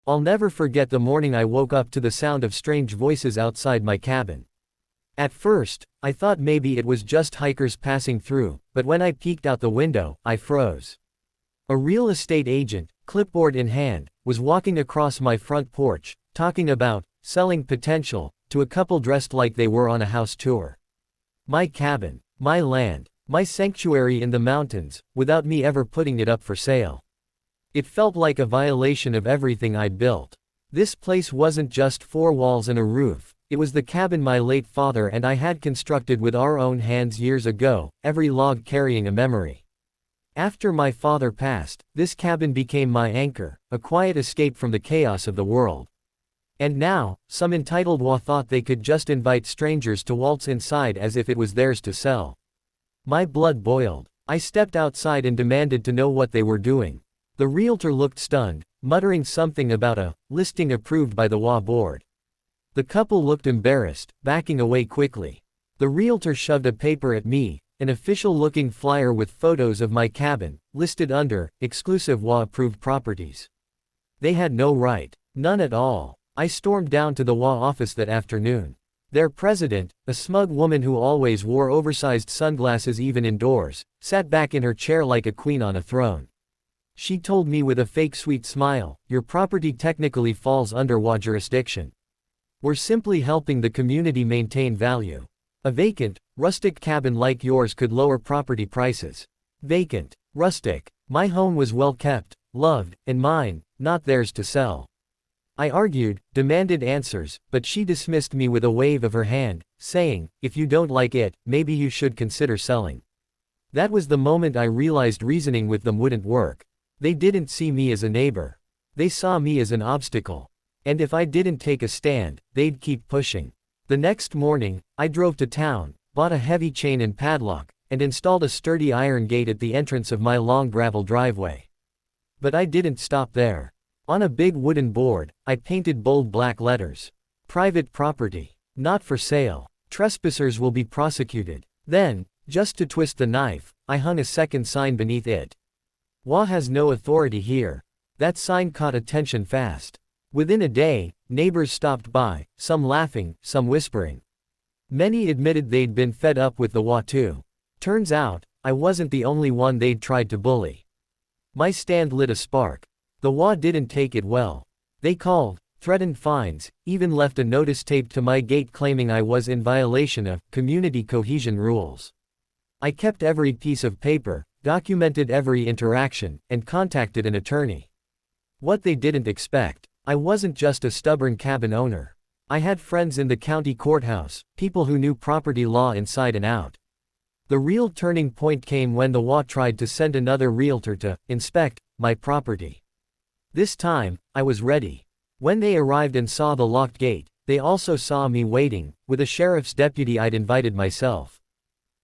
I'll never forget the morning I woke up to the sound of strange voices outside my cabin. At first, I thought maybe it was just hikers passing through, but when I peeked out the window, I froze. A real estate agent, clipboard in hand, was walking across my front porch, talking about selling potential to a couple dressed like they were on a house tour. My cabin, my land, my sanctuary in the mountains, without me ever putting it up for sale. It felt like a violation of everything I'd built. This place wasn't just four walls and a roof, it was the cabin my late father and I had constructed with our own hands years ago, every log carrying a memory. After my father passed, this cabin became my anchor, a quiet escape from the chaos of the world. And now, some entitled WA thought they could just invite strangers to waltz inside as if it was theirs to sell. My blood boiled. I stepped outside and demanded to know what they were doing. The realtor looked stunned, muttering something about a listing approved by the WA board. The couple looked embarrassed, backing away quickly. The realtor shoved a paper at me, an official-looking flyer with photos of my cabin, listed under exclusive WA-approved properties. They had no right, none at all. I stormed down to the WA office that afternoon. Their president, a smug woman who always wore oversized sunglasses even indoors, sat back in her chair like a queen on a throne. She told me with a fake sweet smile, "Your property technically falls under WA jurisdiction. We're simply helping the community maintain value. A vacant, rustic cabin like yours could lower property prices." Vacant, rustic. My home was well kept, loved, and mine, not theirs to sell. I argued, demanded answers, but she dismissed me with a wave of her hand, saying, "If you don't like it, maybe you should consider selling." That was the moment I realized reasoning with them wouldn't work. They didn't see me as a neighbor. They saw me as an obstacle. And if I didn't take a stand, they'd keep pushing. The next morning, I drove to town, bought a heavy chain and padlock, and installed a sturdy iron gate at the entrance of my long gravel driveway. But I didn't stop there. On a big wooden board, I painted bold black letters. Private property. Not for sale. Trespassers will be prosecuted. Then, just to twist the knife, I hung a second sign beneath it. WA has no authority here. That sign caught attention fast. Within a day, neighbors stopped by, some laughing, some whispering. Many admitted they'd been fed up with the WA too. Turns out, I wasn't the only one they'd tried to bully. My stand lit a spark. The WA didn't take it well. They called, threatened fines, even left a notice taped to my gate claiming I was in violation of community cohesion rules. I kept every piece of paper, documented every interaction, and contacted an attorney. What they didn't expect, I wasn't just a stubborn cabin owner. I had friends in the county courthouse, people who knew property law inside and out. The real turning point came when the WA tried to send another realtor to inspect my property. This time, I was ready. When they arrived and saw the locked gate, they also saw me waiting, with a sheriff's deputy I'd invited myself.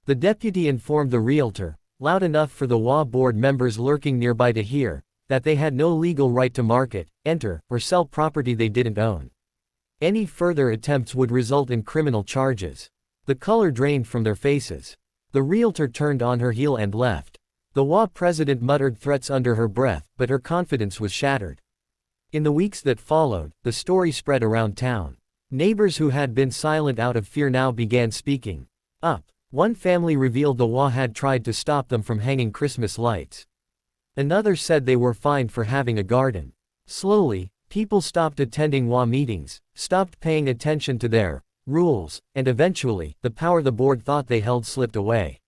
The deputy informed the realtor, loud enough for the WA board members lurking nearby to hear, that they had no legal right to market, enter, or sell property they didn't own. Any further attempts would result in criminal charges. The color drained from their faces. The realtor turned on her heel and left. The WA president muttered threats under her breath, but her confidence was shattered. In the weeks that followed, the story spread around town. Neighbors who had been silent out of fear now began speaking up. One family revealed the WA had tried to stop them from hanging Christmas lights. Another said they were fined for having a garden. Slowly, people stopped attending WA meetings, stopped paying attention to their rules, and eventually, the power the board thought they held slipped away.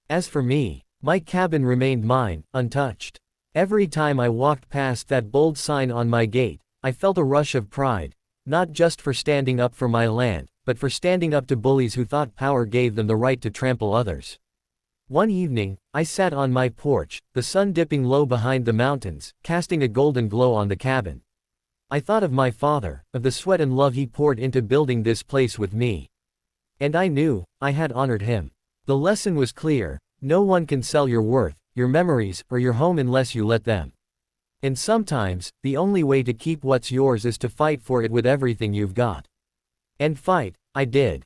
As for me, my cabin remained mine, untouched. Every time I walked past that bold sign on my gate, I felt a rush of pride, not just for standing up for my land, but for standing up to bullies who thought power gave them the right to trample others. One evening, I sat on my porch, the sun dipping low behind the mountains, casting a golden glow on the cabin. I thought of my father, of the sweat and love he poured into building this place with me. And I knew, I had honored him. The lesson was clear: no one can sell your worth, your memories, or your home unless you let them. And sometimes, the only way to keep what's yours is to fight for it with everything you've got. And fight, I did.